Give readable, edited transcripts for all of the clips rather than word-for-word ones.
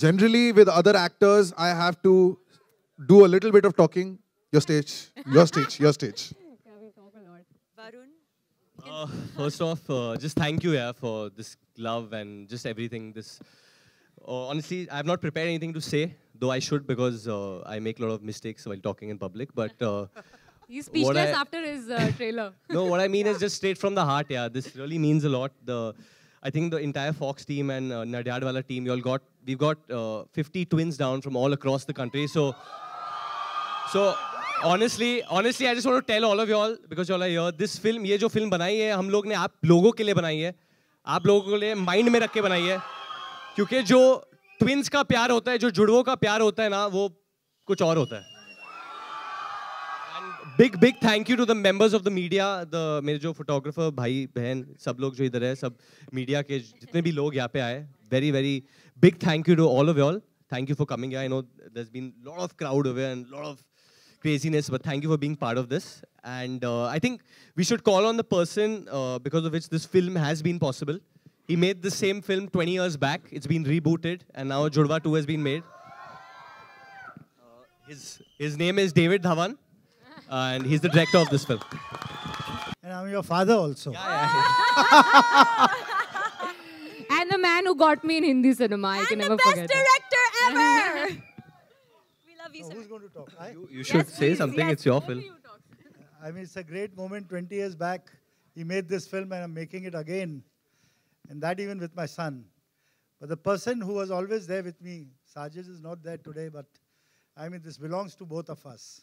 Generally, with other actors, I have to do a little bit of talking. Your stage, your stage, your stage. Yeah, we talk a lot. Varun? First off, just thank you, yeah, for this love and just everything. This, honestly, I have not prepared anything to say, though I should because I make a lot of mistakes while talking in public. But He's speechless after his trailer. no, what I mean is just straight from the heart. Yeah, this really means a lot. I think the entire Fox team and Nadyadwala team, we've got 50 twins down from all across the country. So honestly, I just want to tell all of y'all, because y'all are here, this film, ये जो film बनाई है, हम लोग ने आप लोगों के लिए बनाई है, आप लोगों के लिए mind में रख के बनाई है, क्योंकि जो twins का प्यार होता है, जो जुड़वों का प्यार होता है ना, वो कुछ और होता है. And big thank you to the members of the media, मेरे जो photographer भाई बहन सब लोग जो इधर है, सब media के जितने भी लोग यहाँ पे आए, very big thank you to all of y'all. Thank you for coming here. I know there's been a lot of crowd over and a lot of craziness, but thank you for being part of this. And I think we should call on the person because of which this film has been possible. He made the same film 20 years back. It's been rebooted, and now Judwa 2 has been made. His name is David Dhawan, and he's the director of this film. And I'm your father also. Yeah. And the man who got me in Hindi cinema, I can never forget. And the best director ever! We love you, So sir. who's going to talk? You should say something. It's your film. I mean, it's a great moment. 20 years back, he made this film and I'm making it again. And that even with my son. But the person who was always there with me, Sajid is not there today, but I mean, this belongs to both of us.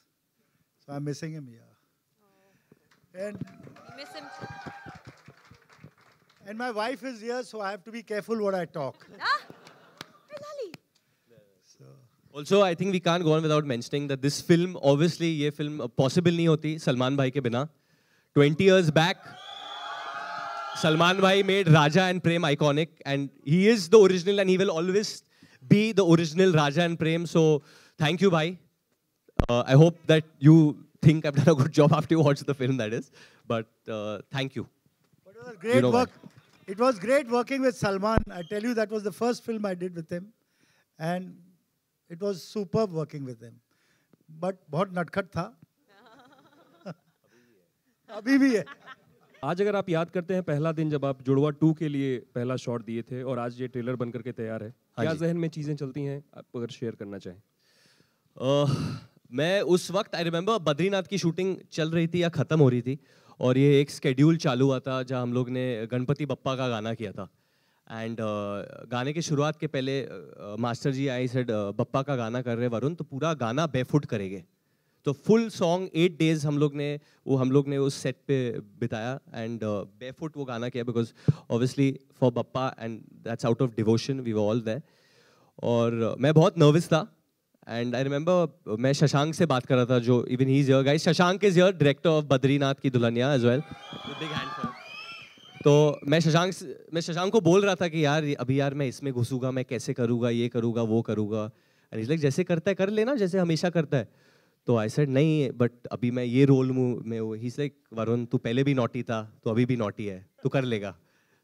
So I'm missing him here. And We miss him too. And my wife is here, so I have to be careful what I talk. Ah! Where's Ali? So, Also, I think we can't go on without mentioning that this film, obviously, ये film possible नहीं होती सलमान भाई के बिना. 20 years back, Salman Bhai made Raja and Prem iconic, and he is the original, and he will always be the original Raja and Prem. So, thank you, Bhai. I hope that you think I've done a good job after you watch the film, that is. But thank you. but it was great work. It was great working with Salman. I tell you, that was the first film I did with him. And it was superb working with him. But बहुत नटखट था. अभी भी है. आज अगर आप याद करते हैं पहला दिन जब आप जुड़वा 2 के लिए पहला शॉट दिए थे और आज ये ट्रेलर बन करके तैयार है, क्या जहन में चीजें चलती हैं, आप अगर शेयर करना चाहें? मैं उस वक्त आई रिमेंबर बद्रीनाथ की शूटिंग चल रही थी या ख़त्म हो रही थी, और ये एक स्केड्यूल चालू हुआ था जहाँ हम लोग ने गणपति बप्पा का गाना किया था. एंड गाने के शुरुआत के पहले master ji I said Bappa का गाना कर रहे वरुण, तो पूरा गाना बेफुट करेंगे. तो फुल सॉन्ग 8 days हम लोग ने उस सेट पे बिताया एंड बेफुट वो गाना किया, because obviously for Bappa and that's out of devotion, we were all there. और मैं बहुत नर्वस था. एंड आई रिमेंबर मैं शशांक से बात कर रहा था, जो even he is here guys. Shashank is here, director of Badrinath Ki Dulhania as well. Big hand for. तो मैं शशांक को बोल रहा था कि यार मैं इसमें घुसूंगा, मैं कैसे करूँगा, ये करूँगा, वो करूँगा. एंड इज लाइक जैसे करता है कर लेना, जैसे हमेशा करता है. तो आई सेड नहीं, बट अभी मैं ये रोल में हूँ. ही इज लाइक वरुण तू पहले भी नॉटी था, तो अभी भी नॉटी है, तू कर लेगा.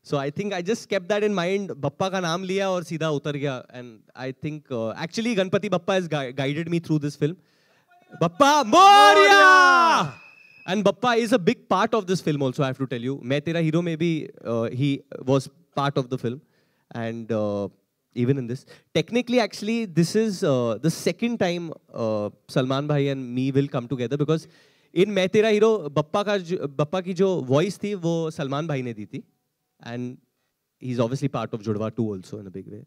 So I think I just kept that in mind. Bappa का नाम लिया और सीधा उतर गया. And I think actually Ganpati Bappa has guided me through this film. Bappa Moria! And Bappa is a big part of this film also, I have to tell you. मैं तेरा hero में भी he was part of the film. And even in this. Technically, actually, this is the second time Salman Bhai and me will come together, because in मैं तेरा hero Bappa की जो voice थी वो सलमान भाई ने दी थी. And he's obviously part of Judwa 2 also in a big way.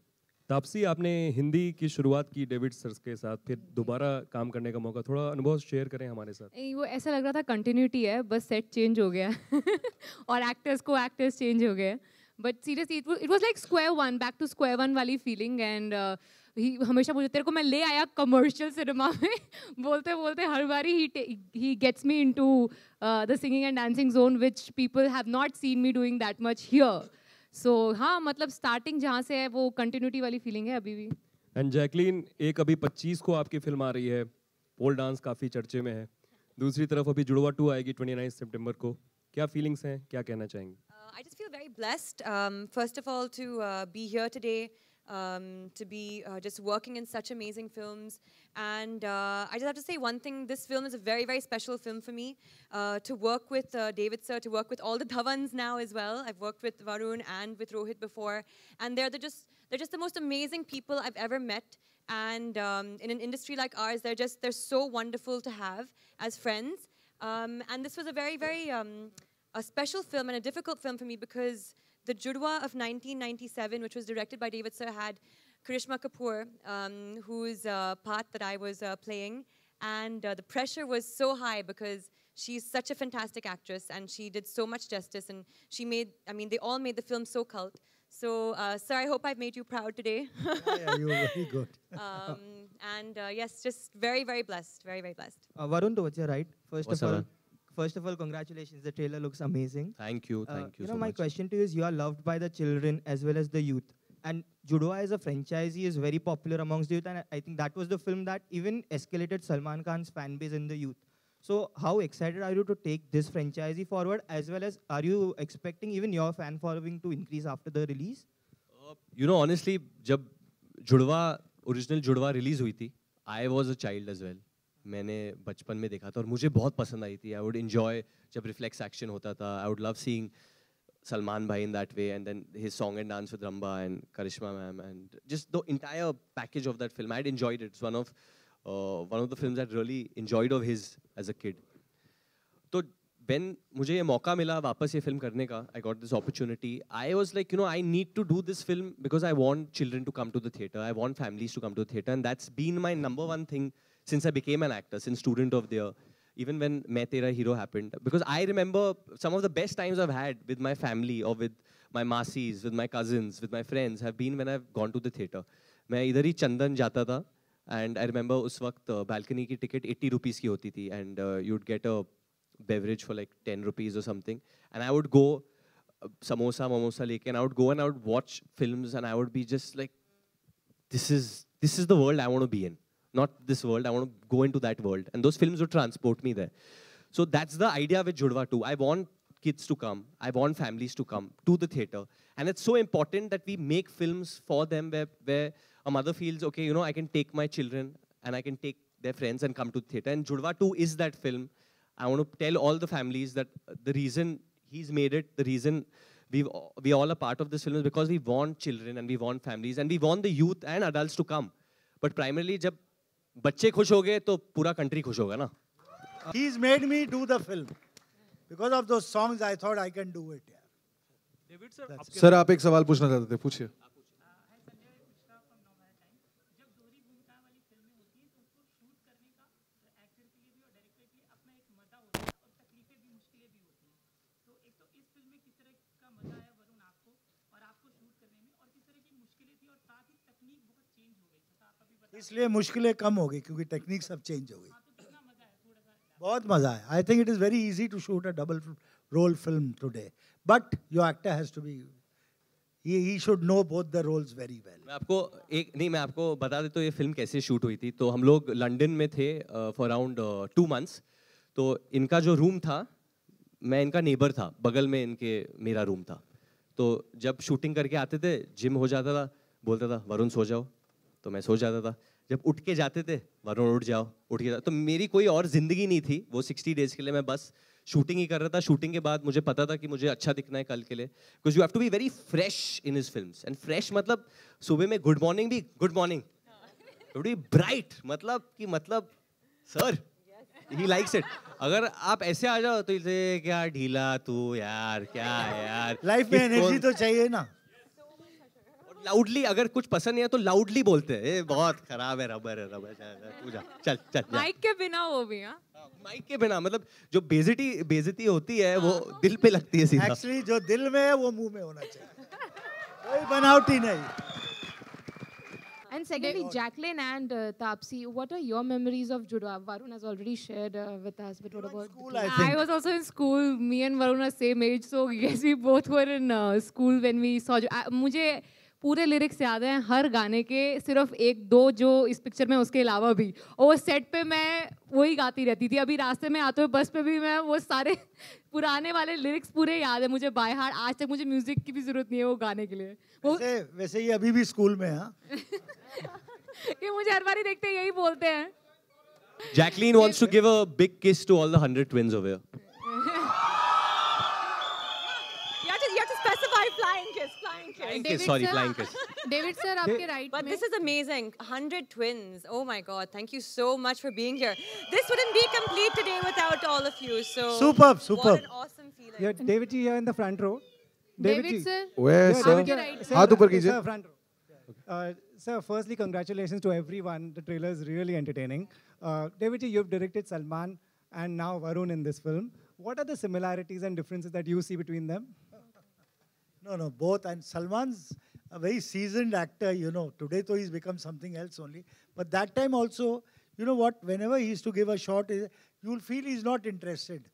Taapsee, आपने हिंदी की शुरुआत की डेविड सर के साथ, फिर दोबारा काम करने का मौका, थोड़ा अनुभव शेयर करें हमारे साथ. वो ऐसा लग रहा था कंटिन्यूटी है, बस सेट चेंज हो गया और एक्टर्स चेंज हो गए. But seriously it was like square one, back to square one वाली फीलिंग. एंड हमेशा मुझे तेरे को मैं ले आया कमर्शियल सिनेमा में बोलते बोलते हर बारी he gets me into the singing and dancing zone, which people have not seen me doing that much here. So हाँ, मतलब स्टार्टिंग जहाँ से है वो कंटिन्यूटी वाली फीलिंग है अभी भी. एंड जैकलीन, एक अभी 25 को आपकी फिल्म आ रही है, पोल डांस काफ़ी चर्चे में है. दूसरी तरफ अभी जुड़वा 2 आएगी 29 सितंबर को. क्या फीलिंग्स हैं, क्या कहना चाहेंगे? I just feel very blessed, first of all, to be here today to be just working in such amazing films. And I just have to say one thing, this film is a very, very special film for me. To work with David sir, to work with all the Dhavans now as well. I've worked with Varun and with Rohit before. And they're just the most amazing people I've ever met. And in an industry like ours, they're so wonderful to have as friends. And this was a very, very a special film and a difficult film for me because the Judwa of 1997, which was directed by David sir, had Karishma Kapoor, whose part that I was playing. And the pressure was so high because she's such a fantastic actress and she did so much justice. And she made, I mean, they all made the film so cult. So, sir, I hope I've made you proud today. Yeah, you were very good. Yes, just very, very blessed, very, very blessed. Varun, towards your right. What's up, man? First of all, congratulations. The trailer looks amazing. Thank you You so know, my much. question to you is, you are loved by the children as well as the youth. And Judwa as a franchisee is very popular amongst the youth. And I think that was the film that even escalated Salman Khan's fan base in the youth. So how excited are you to take this franchisee forward, as well as are you expecting even your fan following to increase after the release? You know, honestly, जब जुड़वा original जुड़वा release हुई थी, I was a child as well. मैंने बचपन में देखा था और मुझे बहुत पसंद आई थी. I would enjoy जब reflex action होता था. I would love seeing Salman bhai in that way, and then his song and dance with Ramba and Karishma ma'am, and just the entire package of that film. I'd enjoyed it. It's one of the films that really enjoyed of his as a kid. तो when मुझे ये मौका मिला वापस ये film करने का, I got this opportunity. I was like, you know, I need to do this film because I want children to come to the theater. I want families to come to the theater, and that's been my number one thing since I became an actor, since Student of the Year. Even when Main Tera Hero happened, because I remember some of the best times I've had with my family or with my masis, with my cousins, with my friends have been when I've gone to the theater. मैं इधर ही चंदन जाता था, and I remember उस वक्त balcony की ticket 80 rupees की होती थी, and you'd get a beverage for like 10 rupees or something, and I would go samosa लेके, and I would go and I would watch films, and I would be just like, this is the world I want to be in. Not this world, I want to go into that world. And those films would transport me there. So that's the idea with Judwa 2. I want kids to come. I want families to come to the theater. And it's so important that we make films for them where a mother feels, okay, you know, I can take my children and I can take their friends and come to the theater. And Judwa 2 is that film. I want to tell all the families that the reason he's made it, the reason we all are part of this film is because we want children and we want families and we want the youth and adults to come. But primarily, जब बच्चे खुश हो गए तो पूरा country खुश होगा ना. He's made me do the film. Because of those songs, I thought I can do it. Yeah. Sir आप एक सवाल पूछना चाहते थे, पूछिए. इसलिए मुश्किलें कम हो गई क्योंकि टेक्निक सब चेंज हो गई. बहुत मजा है. I think it is very easy to shoot a double role film today, but your actor has to be, he should know both the roles very well. मैं आपको बता देता हूँ ये फिल्म कैसे शूट हुई थी. तो हम लोग लंदन में थे for around 2 months. तो इनका जो रूम था, मैं इनका नेबर था, बगल में इनके मेरा रूम था. तो जब शूटिंग करके आते थे, जिम हो जाता था, बोलता था वरुण सो जाओ, तो मैं सो जाता था. जब उठ के जाते थे, वरुण उठ जाओ, उठ के जाओ. तो मेरी कोई और जिंदगी नहीं थी वो 60 डेज के लिए. मैं बस शूटिंग ही कर रहा था. शूटिंग के बाद मुझे पता था कि मुझे अच्छा दिखना है कल के लिए. Because you have to be very fresh in his films. And fresh मतलब सुबह में गुड मॉर्निंग भी गुड मॉर्निंग, बी ब्राइट, मतलब सर ही लाइक्स इट. अगर आप ऐसे आ जाओ तो इसे क्या ढीला तू यार, क्या है यार. लाइफ में एनर्जी तो चाहिए ना. लाउडली अगर कुछ पसंद नहीं है तो लाउडली बोलते हैं, ये बहुत खराब है, रबर तू जा, चल माइक के बिना वो भी. माइक के बिना मतलब जो बेइज्जती होती है वो दिल पे लगती है सीधा. एक्चुअली जो दिल में है वो मुंह में होना चाहिए, कोई बनावटी नहीं. And secondly, Jacqueline and Taapsee, what are your memories of Judwa? Varun has already shared with us, but what about School, I think. I was also in school. Me and Varun are same age, so yes, we both were in school when we saw. मुझे पूरे lyrics याद हैं हर गाने के, सिर्फ एक दो जो इस पिक्चर में उसके अलावा भी, और वो सेट पे मैं वही गाती रहती थी। अभी रास्ते में आते हुए बस पे भी मैं वो सारे पुराने वाले लिरिक्स पूरे याद है मुझे बाय हार्ट। आज तक मुझे म्यूजिक की भी जरूरत नहीं है वो गाने के लिए। वो वैसे ये अभी भी स्कूल में है। ये मुझे हर बार देखते यही बोलते हैं। Jacqueline wants to give a big kiss to all the 100 twins over here. You have to specify flying kiss, flying kiss. Flying kiss, sorry, flying kiss. David sir आपके राइट But में this is amazing. 100 twins. Oh my God. Thank you so much for being here. This wouldn't be complete today without all of you. So Superb, what superb. an awesome feeling. Yeah, David ji here in the front row. David sir Where, sir? हाथ ऊपर कीजिए। Sir, front row. Sir, firstly, congratulations to everyone. The trailer is really entertaining. David ji, you've directed Salman and now Varun in this film. What are the similarities and differences that you see between them? No, both. And Salman's a very seasoned actor, you know. Today, though, he's become something else only. But that time also, you know what, whenever he used to give a shot, you'll feel he's not interested.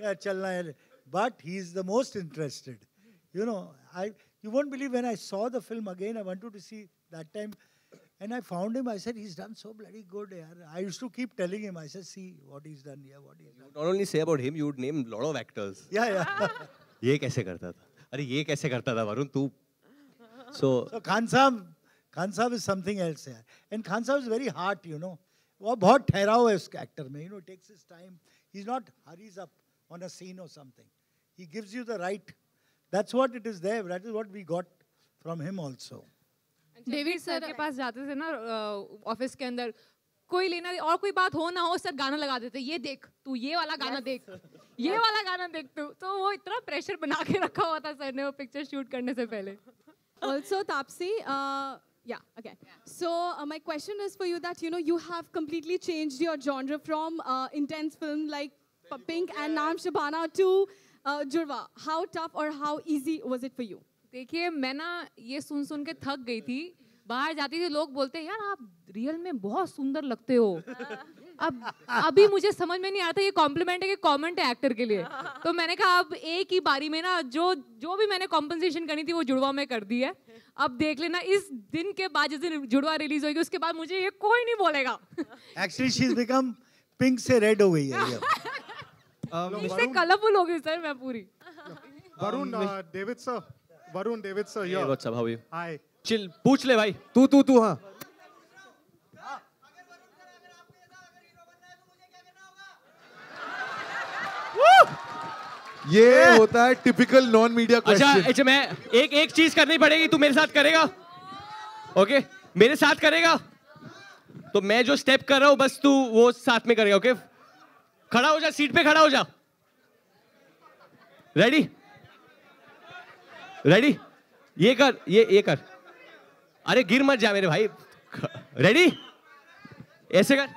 Yeah, chalna hai. But he's the most interested. You know, you won't believe when I saw the film again, I wanted to see that time. And I found him, I said, he's done so bloody good. Yaar. I used to keep telling him, I said, see what he's done here, what he's done. Not only say about him, you would name a lot of actors. Yeah. ये कैसे करता था? अरे ये कैसे करता था वरुण तू? So Khan Sahab is something else here. And Khan Sahab is very hard, you know. वो बहुत ठहरा हुआ है उसके actor में, you know, takes his time. He's not hurries up on a scene or something. He gives you the right. That's what it is there. That is what we got from him also. David sir के पास जाते थे ना office के अंदर, कोई लेना और कोई बात हो ना हो सर गाना लगा देते, ये देख तू ये वाला गाना देख, ये वाला गाना देख तू। तो वो इतना प्रेशर बना के रखा हुआ था सर ने वो पिक्चर शूट करने से पहले। Also, Taapsee, So my question is for you that, you know, you have completely changed your genre from intense film like Pink and Naam Shabana to Judwaa. How tough or how easy was it for you? देखिए मैं ना ये सुन के थक गई थी। बाहर जाती थी लोग बोलते हैं यार आप रियल में बहुत सुंदर लगते हो। अब अभी मुझे समझ में नहीं आता ये कॉम्प्लीमेंट है कि कमेंट है एक्टर के लिए। तो मैंने कहा अब एक ही बारी में ना जो भी मैंने कॉम्पनसेशन करनी थी वो जुड़वा में कर दी है। अब देख लेना इस दिन के बाद जिस दिन जुड़वा रिलीज होगी उसके बाद मुझे ये कोई नहीं बोलेगा। Actually, she's become pink से red हो गई है। इससे कलरफुल हो गई सर मैं पूरी। Varun, David sir, here. Hey, what's up? How are you? Hi. Chill. पूछ ले भाई। तू हाँ। ये होता है टिपिकल नॉन मीडिया क्वेश्चन। अच्छा मैं एक चीज करनी पड़ेगी, तू मेरे साथ करेगा? ओके मेरे साथ करेगा तो मैं जो स्टेप कर रहा हूँ बस तू वो साथ में करेगा। ओके खड़ा हो जा, सीट पे खड़ा हो जा। रेडी? ये कर। अरे गिर मत जा मेरे भाई। रेडी? ऐसे कर।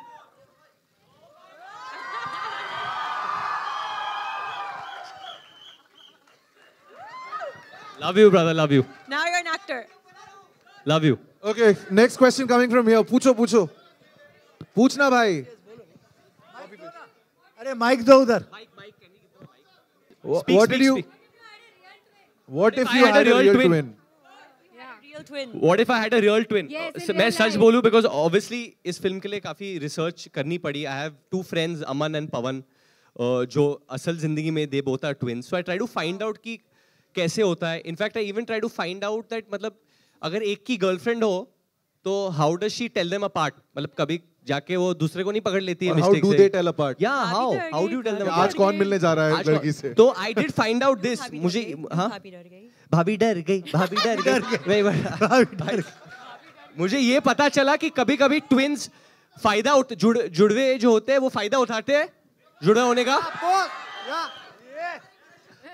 Love you, brother. Love you. Now you're an actor. Love you. Okay, next question coming from here. पूछना भाई। अरे माइक दो उधर। What did you? What if you had a real twin? Real twin. What if I had a real twin? Yes, in मैं real सच life. बोलूं because obviously इस film के लिए काफी रिसर्च करनी पड़ी। I have two friends, Aman and Pawan, जो असल जिंदगी में they both are twins. So I try to find out कि कैसे होता है। In fact, I even try to find out that मतलब अगर एक की गर्लफ्रेंड हो तो how does she tell them apart? मतलब कभी जाके वो दूसरे को नहीं पकड़ लेती है How mistake do से। they tell apart? Yeah, how do you tell them apart? आज कौन मिलने जा रहा है लड़की से? तो I did find out this. मुझे हाँ भाभी डर गई। मुझे ये पता चला कि कभी-कभी ट्विन्स फायदा जुड़वे जो होते हैं वो फायदा उठाते हैं जुड़वा होने का।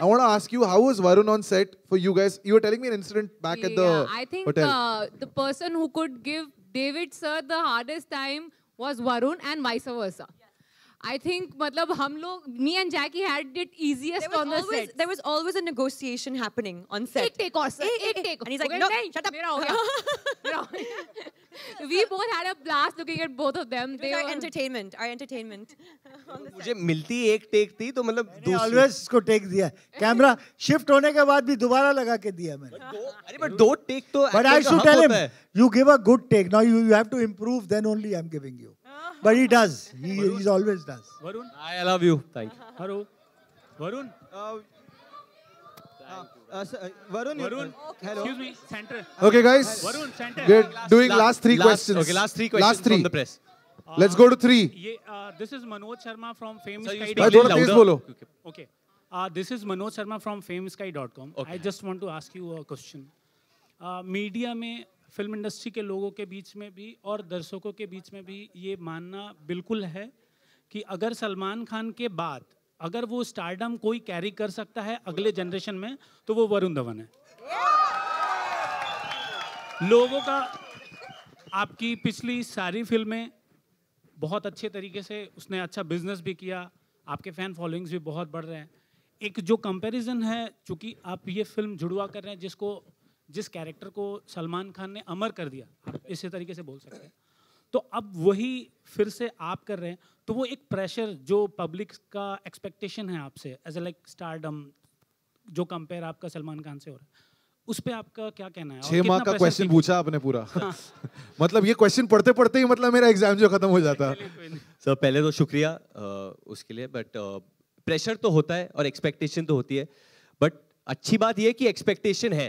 I want to ask you, how was Varun on set for you guys? You were telling me an incident back at the I think hotel. The person who could give David sir the hardest time was Varun and vice versa. I think मतलब हम लोग, me and Jackie had it easiest on the set. There was always a negotiation happening on set. एक take और sir, एक take. And he's like, Okay, no, नहीं, shut up. मेरा हो गया. मेरा हो गया. We both had a blast looking at both of them. It was our entertainment, our entertainment. मुझे मिलती एक टेक थी तो मतलब ऑलवेज इसको टेक दिया कैमरा शिफ्ट होने के बाद भी दोबारा लगा के दिया मैंने अरे बट दो टेक तो but I should tell him you give a good take now you have to improve then only I am giving you but he does he always does Varun I love you thank you hello Varun Varun, hello. Excuse me, center. Okay, guys. Varun, center. We're doing last three questions. Okay, last three questions Last three. from the press. Let's go to 3. This is Manoj Sharma from Sir, you FameSky. speak भाई little थोड़ा तेज louder. बोलो. Okay. This is Manoj Sharma from famesky.com. Okay. I just want to ask you a question. Media में film industry के लोगों के बीच में भी और दर्शकों के बीच में भी ये मानना बिल्कुल है कि अगर सलमान खान के बाद अगर वो स्टारडम कोई कैरी कर सकता है अगले जनरेशन में तो वो वरुण धवन है। लोगों का आपकी पिछली सारी फिल्में बहुत अच्छे तरीके से उसने अच्छा बिजनेस भी किया, आपके फैन फॉलोइंग्स भी बहुत बढ़ रहे हैं। एक जो कंपैरिजन है, चूंकि आप ये फिल्म जुड़वा कर रहे हैं जिस कैरेक्टर को सलमान खान ने अमर कर दिया, आप इसी तरीके से बोल सकते हैं, तो अब वही फिर से आप कर रहे हैं, तो वो एक प्रेशर जो पब्लिक का एक्सपेक्टेशन है आपसे एज ए लाइक स्टारडम जो कंपेयर आपका सलमान खान से हो रहा है, उस पे आपका क्या कहना है? 6 माह का क्वेश्चन पूछा आपने पूरा मतलब ये क्वेश्चन पढ़ते पढ़ते ही मतलब मेरा एग्जाम जो खत्म हो जाता। सर पहले तो शुक्रिया उसके लिए, बट प्रेशर तो होता है और एक्सपेक्टेशन तो होती है, बट अच्छी बात ये कि एक्सपेक्टेशन है।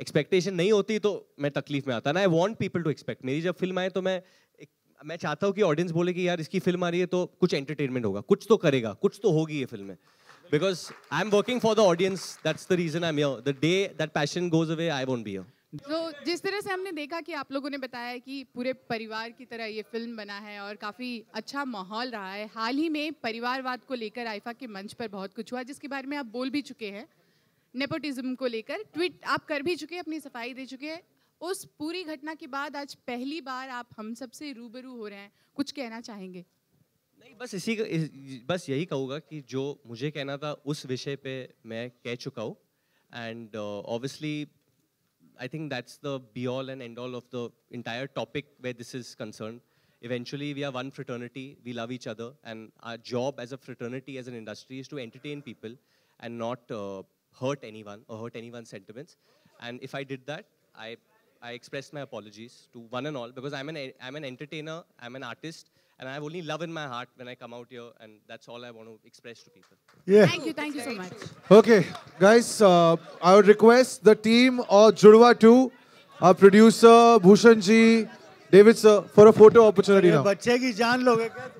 एक्सपेक्टेशन नहीं होती तो मैं तकलीफ में आता ना। I want people to expect. मेरी जब फिल्म आए तो मैं चाहता हूँ कि ऑडियंस बोले कि यार इसकी फिल्म आ रही है तो कुछ एंटरटेनमेंट होगा, कुछ तो करेगा, कुछ तो होगी ये फिल्म में। Because I'm working for the audience. That's the reason I'm here. The day that passion goes away, I won't be here. तो जिस तरह से हमने देखा कि आप लोगों ने बताया कि पूरे परिवार की तरह ये फिल्म बना है और काफ़ी अच्छा माहौल रहा है। हाल ही में परिवारवाद को लेकर आईफा के मंच पर बहुत कुछ हुआ जिसके बारे में आप बोल भी चुके हैं। नेपोटिज्म को लेकर ट्वीट आप कर भी चुके हैं, अपनी सफाई दे चुके हैं। उस पूरी घटना के बाद आज पहली बार आप हम सबसे रूबरू हो रहे हैं, कुछ कहना चाहेंगे? नहीं, बस यही कहूँगा कि जो मुझे कहना था उस विषय पे मैं कह चुका हूँ, and obviously I think that's the be all and end all of the entire topic where this is concern. Eventually we are one fraternity, we love each other, and our job as a fraternity, as an industry, is to entertain people and not hurt anyone or hurt anyone's sentiments. And if I did that, I expressed my apologies to one and all, because I'm an entertainer, I'm an artist, and I have only love in my heart when I come out here, and that's all I want to express to people. Yeah. Thank you so much. Okay, guys, I would request the team of Judwa 2, our producer Bhushan ji, David sir, for a photo opportunity now. बच्चे की जान लोगे क्या?